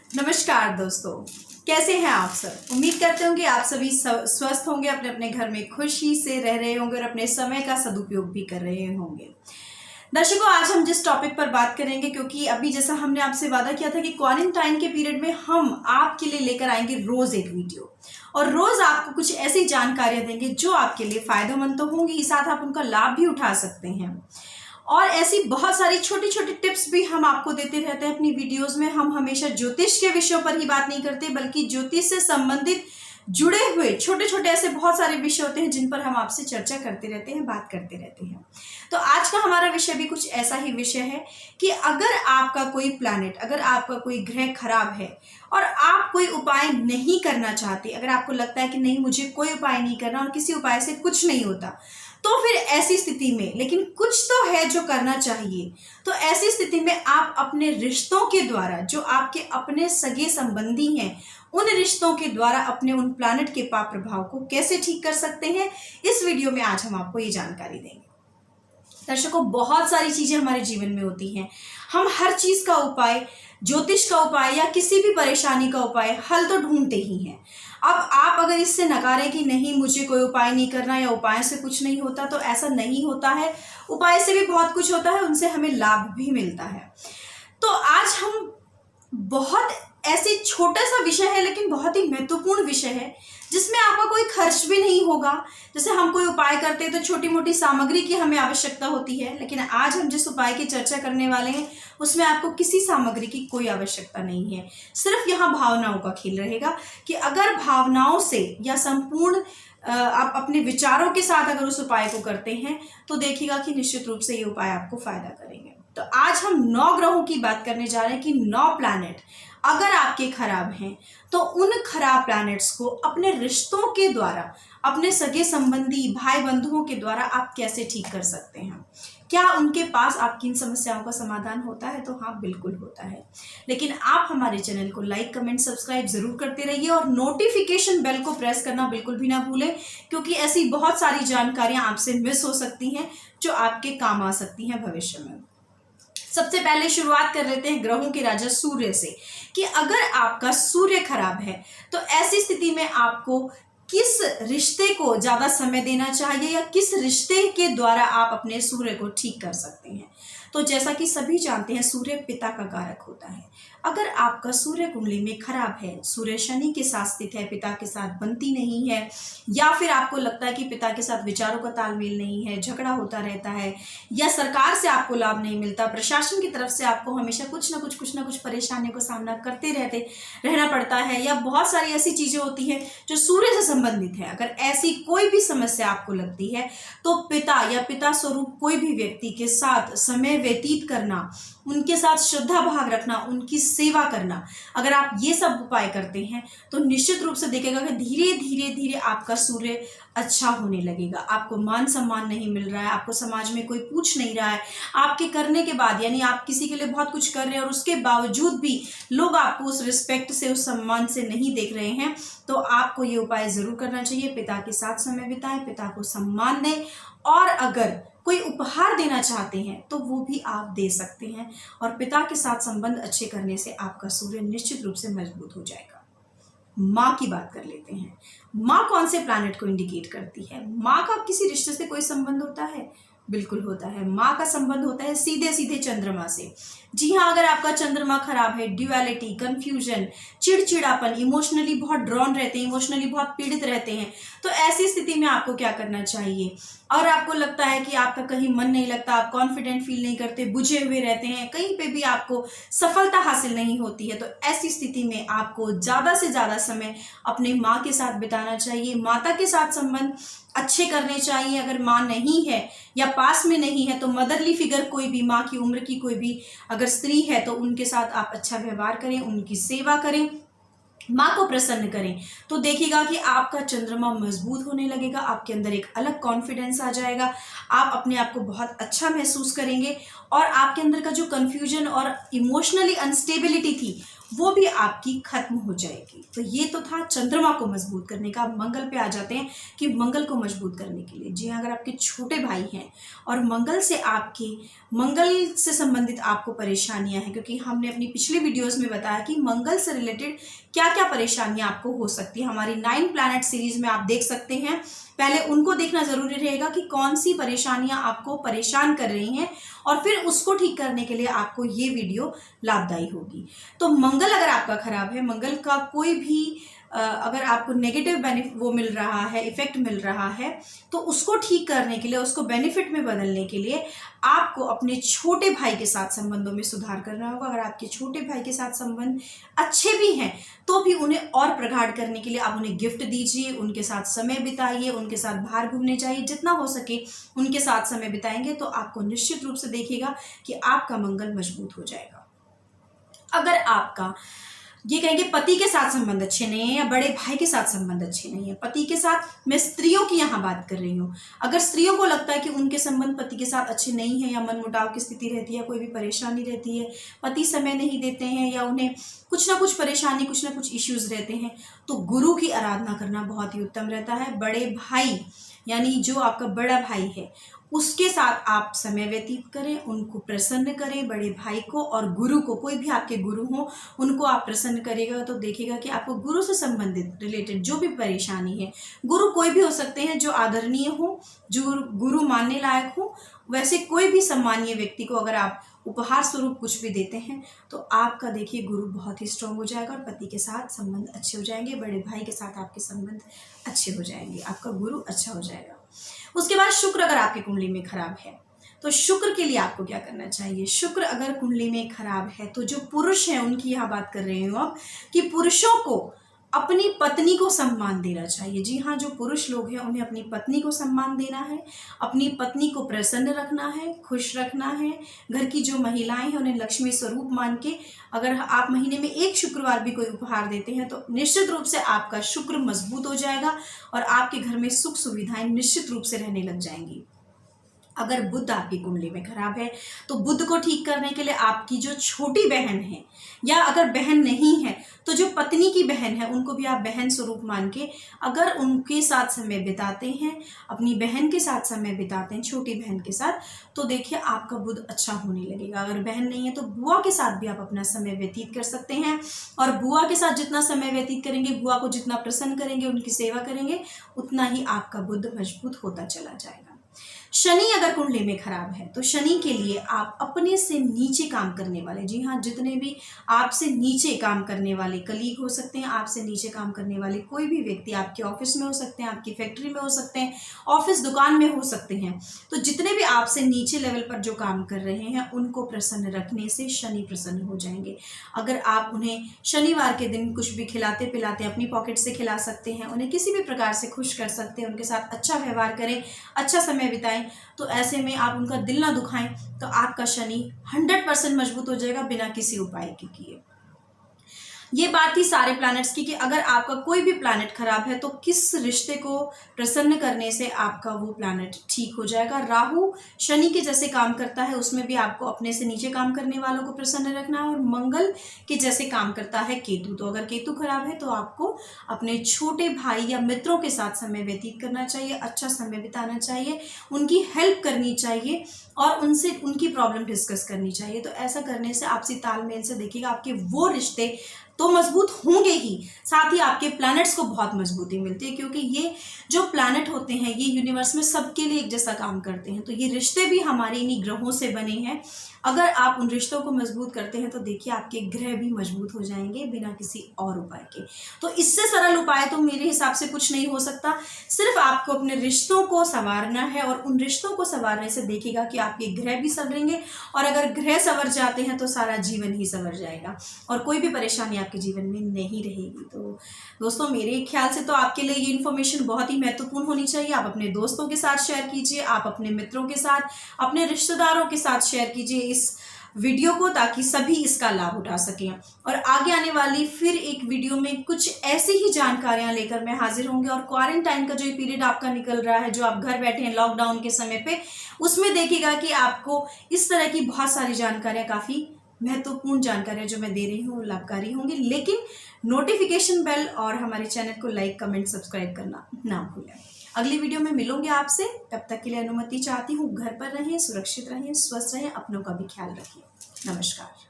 नमस्कार दोस्तों, कैसे हैं आप सब। उम्मीद करते होंगे आप सभी स्वस्थ होंगे, अपने अपने घर में खुशी से रह रहे होंगे और अपने समय का सदुपयोग भी कर रहे होंगे। दर्शकों, आज हम जिस टॉपिक पर बात करेंगे, क्योंकि अभी जैसा हमने आपसे वादा किया था कि क्वारंटाइन के पीरियड में हम आपके लिए लेकर आएंगे रोज एक वीडियो और रोज आपको कुछ ऐसी जानकारियां देंगे जो आपके लिए फायदेमंद तो होंगी, साथ आप उनका लाभ भी उठा सकते हैं। और ऐसी बहुत सारी छोटी छोटी टिप्स भी हम आपको देते रहते हैं अपनी वीडियोस में। हम हमेशा ज्योतिष के विषयों पर ही बात नहीं करते, बल्कि ज्योतिष से संबंधित जुड़े हुए छोटे छोटे ऐसे बहुत सारे विषय होते हैं जिन पर हम आपसे चर्चा करते रहते हैं, बात करते रहते हैं। तो आज का हमारा विषय भी कुछ ऐसा ही विषय है कि अगर आपका कोई प्लैनेट, अगर आपका कोई ग्रह खराब है और आप कोई उपाय नहीं करना चाहते, अगर आपको लगता है कि नहीं मुझे कोई उपाय नहीं करना और किसी उपाय से कुछ नहीं होता, तो फिर ऐसी स्थिति में, लेकिन कुछ तो है जो करना चाहिए, तो ऐसी स्थिति में आप अपने रिश्तों के द्वारा, जो आपके अपने सगे संबंधी हैं, उन रिश्तों के द्वारा अपने उन प्लैनेट के पाप प्रभाव को कैसे ठीक कर सकते हैं, इस वीडियो में आज हम आपको ये जानकारी देंगे। दर्शकों, बहुत सारी चीजें हमारे जीवन में होती हैं। हम हर चीज का उपाय, ज्योतिष का उपाय या किसी भी परेशानी का उपाय, हल तो ढूंढते ही हैं। अब आप अगर इससे नकारें कि नहीं मुझे कोई उपाय नहीं करना या उपाय से कुछ नहीं होता, तो ऐसा नहीं होता है। उपाय से भी बहुत कुछ होता है, उनसे हमें लाभ भी मिलता है। तो आज हम बहुत ऐसे छोटा सा विषय है, लेकिन बहुत ही महत्वपूर्ण विषय है, जिसमें आपका कोई खर्च भी नहीं होगा। जैसे हम कोई उपाय करते हैं तो छोटी मोटी सामग्री की हमें आवश्यकता होती है, लेकिन आज हम जिस उपाय की चर्चा करने वाले हैं उसमें आपको किसी सामग्री की कोई आवश्यकता नहीं है। सिर्फ यहाँ भावनाओं का खेल रहेगा कि अगर भावनाओं से या संपूर्ण आप अपने विचारों के साथ अगर उस उपाय को करते हैं तो देखिएगा कि निश्चित रूप से ये उपाय आपको फायदा करेंगे। तो आज हम 9 ग्रहों की बात करने जा रहे हैं कि 9 प्लैनेट अगर आपके खराब हैं तो उन खराब प्लैनेट्स को अपने रिश्तों के द्वारा, अपने सगे संबंधी भाई बंधुओं के द्वारा आप कैसे ठीक कर सकते हैं। क्या उनके पास आपकी इन समस्याओं का समाधान होता है? तो हाँ, बिल्कुल होता है। लेकिन आप हमारे चैनल को लाइक, कमेंट, सब्सक्राइब जरूर करते रहिए और नोटिफिकेशन बेल को प्रेस करना बिल्कुल भी ना भूलें, क्योंकि ऐसी बहुत सारी जानकारियां आपसे मिस हो सकती हैं जो आपके काम आ सकती हैं भविष्य में। सबसे पहले शुरुआत कर लेते हैं ग्रहों के राजा सूर्य से, कि अगर आपका सूर्य खराब है तो ऐसी स्थिति में आपको किस रिश्ते को ज्यादा समय देना चाहिए या किस रिश्ते के द्वारा आप अपने सूर्य को ठीक कर सकते हैं। तो जैसा कि सभी जानते हैं, सूर्य पिता का कारक होता है। अगर आपका सूर्य कुंडली में खराब है, सूर्य शनि के साथ स्थित है, पिता के साथ बनती नहीं है, या फिर आपको लगता है कि पिता के साथ विचारों का तालमेल नहीं है, झगड़ा होता रहता है, या सरकार से आपको लाभ नहीं मिलता, प्रशासन की तरफ से आपको हमेशा कुछ ना कुछ परेशानियों का सामना करते रहना पड़ता है, या बहुत सारी ऐसी चीजें होती हैं जो सूर्य से संबंधित है, अगर ऐसी कोई भी समस्या आपको लगती है तो पिता या पिता स्वरूप कोई भी व्यक्ति के साथ समय व्यतीत करना, उनके साथ श्रद्धा भाव रखना, उनकी सेवा करना, अगर आप ये सब उपाय करते हैं तो निश्चित रूप से देखेगा कि धीरे धीरे धीरे आपका सूर्य अच्छा होने लगेगा। आपको मान सम्मान नहीं मिल रहा है, आपको समाज में कोई पूछ नहीं रहा है, आपके करने के बाद, यानी आप किसी के लिए बहुत कुछ कर रहे हैं और उसके बावजूद भी लोग आपको उस रिस्पेक्ट से, उस सम्मान से नहीं देख रहे हैं, तो आपको ये उपाय जरूर करना चाहिए। पिता के साथ समय बिताएं, पिता को सम्मान दें, और अगर कोई उपहार देना चाहते हैं तो वो भी आप दे सकते हैं, और पिता के साथ संबंध अच्छे करने से आपका सूर्य निश्चित रूप से मजबूत हो जाएगा। माँ की बात कर लेते हैं। माँ कौन से प्लैनेट को इंडिकेट करती है? माँ का किसी रिश्ते से कोई संबंध होता है? बिल्कुल होता है। माँ का संबंध होता है सीधे सीधे चंद्रमा से। जी हाँ, अगर आपका चंद्रमा खराब है, ड्यूअलिटी, कंफ्यूजन, चिड़चिड़ापन, इमोशनली बहुत ड्रॉन रहते हैं, इमोशनली बहुत पीड़ित रहते हैं, तो ऐसी स्थिति में आपको क्या करना चाहिए? और आपको लगता है कि आपका कहीं मन नहीं लगता, आप कॉन्फिडेंट फील नहीं करते, बुझे हुए रहते हैं, कहीं पे भी आपको सफलता हासिल नहीं होती है, तो ऐसी स्थिति में आपको ज्यादा से ज्यादा समय अपने माँ के साथ बिताना चाहिए। माता के साथ संबंध अच्छे करने चाहिए। अगर माँ नहीं है या पास में नहीं है तो मदरली फिगर कोई भी, माँ की उम्र की कोई भी अगर स्त्री है तो उनके साथ आप अच्छा व्यवहार करें, उनकी सेवा करें, माँ को प्रसन्न करें, तो देखिएगा कि आपका चंद्रमा मजबूत होने लगेगा, आपके अंदर एक अलग कॉन्फिडेंस आ जाएगा, आप अपने आप को बहुत अच्छा महसूस करेंगे, और आपके अंदर का जो कंफ्यूजन और इमोशनली अनस्टेबिलिटी थी वो भी आपकी खत्म हो जाएगी। तो ये तो था चंद्रमा को मजबूत करने का। मंगल पे आ जाते हैं कि मंगल को मजबूत करने के लिए, जी हाँ, अगर आपके छोटे भाई हैं और मंगल से संबंधित आपको परेशानियां हैं, क्योंकि हमने अपनी पिछली वीडियोस में बताया कि मंगल से रिलेटेड क्या क्या परेशानियां आपको हो सकती है। हमारी 9 प्लैनेट सीरीज में आप देख सकते हैं, पहले उनको देखना जरूरी रहेगा कि कौन सी परेशानियां आपको परेशान कर रही हैं, और फिर उसको ठीक करने के लिए आपको ये वीडियो लाभदायी होगी। तो मंगल अगर आपका खराब है, मंगल का कोई भी अगर आपको नेगेटिव वो मिल रहा है, इफेक्ट मिल रहा है, तो उसको ठीक करने के लिए, उसको बेनिफिट में बदलने के लिए आपको अपने छोटे भाई के साथ संबंधों में सुधार करना होगा। अगर आपके छोटे भाई के साथ संबंध अच्छे भी हैं तो भी उन्हें और प्रगाढ़ करने के लिए आप उन्हें गिफ्ट दीजिए, उनके साथ समय बिताइए, उनके साथ बाहर घूमने जाइए, जितना हो सके उनके साथ समय बिताएंगे तो आपको निश्चित रूप से देखिएगा कि आपका मंगल मजबूत हो जाएगा। अगर आपका ये कहेंगे पति के साथ संबंध अच्छे नहीं है या बड़े भाई के साथ संबंध अच्छे नहीं है, पति के साथ, मैं स्त्रियों की यहाँ बात कर रही हूँ, अगर स्त्रियों को लगता है कि उनके संबंध पति के साथ अच्छे नहीं है या मनमुटाव की स्थिति रहती है, कोई भी परेशानी रहती है, पति समय नहीं देते हैं या उन्हें कुछ ना कुछ परेशानी, कुछ ना कुछ इश्यूज रहते हैं, तो गुरु की आराधना करना बहुत ही उत्तम रहता है। बड़े भाई यानी जो आपका बड़ा भाई है उसके साथ आप समय व्यतीत करें, उनको प्रसन्न करें, बड़े भाई को और गुरु को, कोई भी आपके गुरु हो उनको आप प्रसन्न करेगा तो देखिएगा कि आपको गुरु से संबंधित रिलेटेड जो भी परेशानी है, गुरु कोई भी हो सकते हैं जो आदरणीय हो, जो गुरु मानने लायक हो, वैसे कोई भी सम्मानीय व्यक्ति को अगर आप उपहार स्वरूप कुछ भी देते हैं तो आपका देखिए गुरु बहुत ही स्ट्रांग हो जाएगा और पति के साथ संबंध अच्छे हो जाएंगे, बड़े भाई के साथ आपके संबंध अच्छे हो जाएंगे, आपका गुरु अच्छा हो जाएगा। उसके बाद शुक्र अगर आपकी कुंडली में खराब है तो शुक्र के लिए आपको क्या करना चाहिए। शुक्र अगर कुंडली में खराब है तो जो पुरुष हैं उनकी यहाँ बात कर रही हूँ अब, कि पुरुषों को अपनी पत्नी को सम्मान देना चाहिए। जी हाँ, जो पुरुष लोग हैं उन्हें अपनी पत्नी को सम्मान देना है, अपनी पत्नी को प्रसन्न रखना है, खुश रखना है। घर की जो महिलाएं हैं उन्हें लक्ष्मी स्वरूप मान के अगर आप महीने में एक शुक्रवार भी कोई उपहार देते हैं तो निश्चित रूप से आपका शुक्र मजबूत हो जाएगा और आपके घर में सुख सुविधाएं निश्चित रूप से रहने लग जाएंगी। अगर बुध आपकी कुंडली में खराब है तो बुध को ठीक करने के लिए आपकी जो छोटी बहन है या अगर बहन नहीं है तो जो पत्नी की बहन है उनको भी आप बहन स्वरूप मान के अगर उनके साथ समय बिताते हैं, अपनी बहन के साथ समय बिताते हैं, छोटी बहन के साथ, तो देखिए आपका बुध अच्छा होने लगेगा। अगर बहन नहीं है तो बुआ के साथ भी आप अपना समय व्यतीत कर सकते हैं और बुआ के साथ जितना समय व्यतीत करेंगे, बुआ को जितना प्रसन्न करेंगे, उनकी सेवा करेंगे, उतना ही आपका बुध मजबूत होता चला जाएगा। शनि अगर कुंडली में खराब है तो शनि के लिए आप अपने से नीचे काम करने वाले, जी हाँ, जितने भी आपसे नीचे काम करने वाले कलीग हो सकते हैं, आपसे नीचे काम करने वाले कोई भी व्यक्ति आपके ऑफिस में हो सकते हैं, आपकी फैक्ट्री में हो सकते हैं, ऑफिस दुकान में हो सकते हैं, तो जितने भी आपसे नीचे लेवल पर जो काम कर रहे हैं उनको प्रसन्न रखने से शनि प्रसन्न हो जाएंगे। अगर आप उन्हें शनिवार के दिन कुछ भी खिलाते पिलाते अपनी पॉकेट से खिला सकते हैं, उन्हें किसी भी प्रकार से खुश कर सकते हैं, उनके साथ अच्छा व्यवहार करें, अच्छा समय बिताएं, तो ऐसे में आप उनका दिल ना दुखाएं तो आपका शनि 100% मजबूत हो जाएगा बिना किसी उपाय के किए। ये बात थी सारे प्लैनेट्स की कि अगर आपका कोई भी प्लैनेट खराब है तो किस रिश्ते को प्रसन्न करने से आपका वो प्लैनेट ठीक हो जाएगा। राहु शनि के जैसे काम करता है, उसमें भी आपको अपने से नीचे काम करने वालों को प्रसन्न रखना है, और मंगल के जैसे काम करता है केतु। तो अगर केतु खराब है तो आपको अपने छोटे भाई या मित्रों के साथ समय व्यतीत करना चाहिए, अच्छा समय बिताना चाहिए, उनकी हेल्प करनी चाहिए और उनसे उनकी प्रॉब्लम डिस्कस करनी चाहिए। तो ऐसा करने से आपसी तालमेल से देखिएगा आपके वो रिश्ते तो मजबूत होंगे ही, साथ ही आपके प्लैनेट्स को बहुत मजबूती मिलती है, क्योंकि ये जो प्लैनेट होते हैं ये यूनिवर्स में सबके लिए एक जैसा काम करते हैं। तो ये रिश्ते भी हमारे इन्हीं ग्रहों से बने हैं। अगर आप उन रिश्तों को मजबूत करते हैं तो देखिए आपके ग्रह भी मजबूत हो जाएंगे बिना किसी और उपाय के। तो इससे सरल उपाय तो मेरे हिसाब से कुछ नहीं हो सकता, सिर्फ आपको अपने रिश्तों को संवारना है, और उन रिश्तों को संवारने से देखिएगा कि आपके ग्रह भी संवरेंगे, और अगर ग्रह संवर जाते हैं तो सारा जीवन ही संवर जाएगा और कोई भी परेशानी आपके जीवन में नहीं रहेगी। तो दोस्तों मेरे ख्याल से तो आपके लिए ये इन्फॉर्मेशन बहुत ही महत्वपूर्ण होनी चाहिए। आप अपने दोस्तों के साथ शेयर कीजिए, आप अपने मित्रों के साथ, अपने रिश्तेदारों के साथ शेयर कीजिए इस वीडियो को, ताकि सभी इसका लाभ उठा सकें। और आगे आने वाली फिर एक वीडियो में कुछ ऐसी ही जानकारियां लेकर मैं हाजिर होंगे। और क्वारंटाइन का जो ये पीरियड आपका निकल रहा है, जो आप घर बैठे हैं लॉकडाउन के समय पे, उसमें देखिएगा कि आपको इस तरह की बहुत सारी जानकारियां काफ़ी महत्वपूर्ण जानकारियाँ जो मैं दे रही हूँ लाभकारी होंगी, लेकिन नोटिफिकेशन बेल और हमारे चैनल को लाइक, कमेंट, सब्सक्राइब करना ना भूलें। अगली वीडियो में मिलूंगी आपसे, तब तक के लिए अनुमति चाहती हूँ। घर पर रहें, सुरक्षित रहें, स्वस्थ रहें, अपनों का भी ख्याल रखिए। नमस्कार।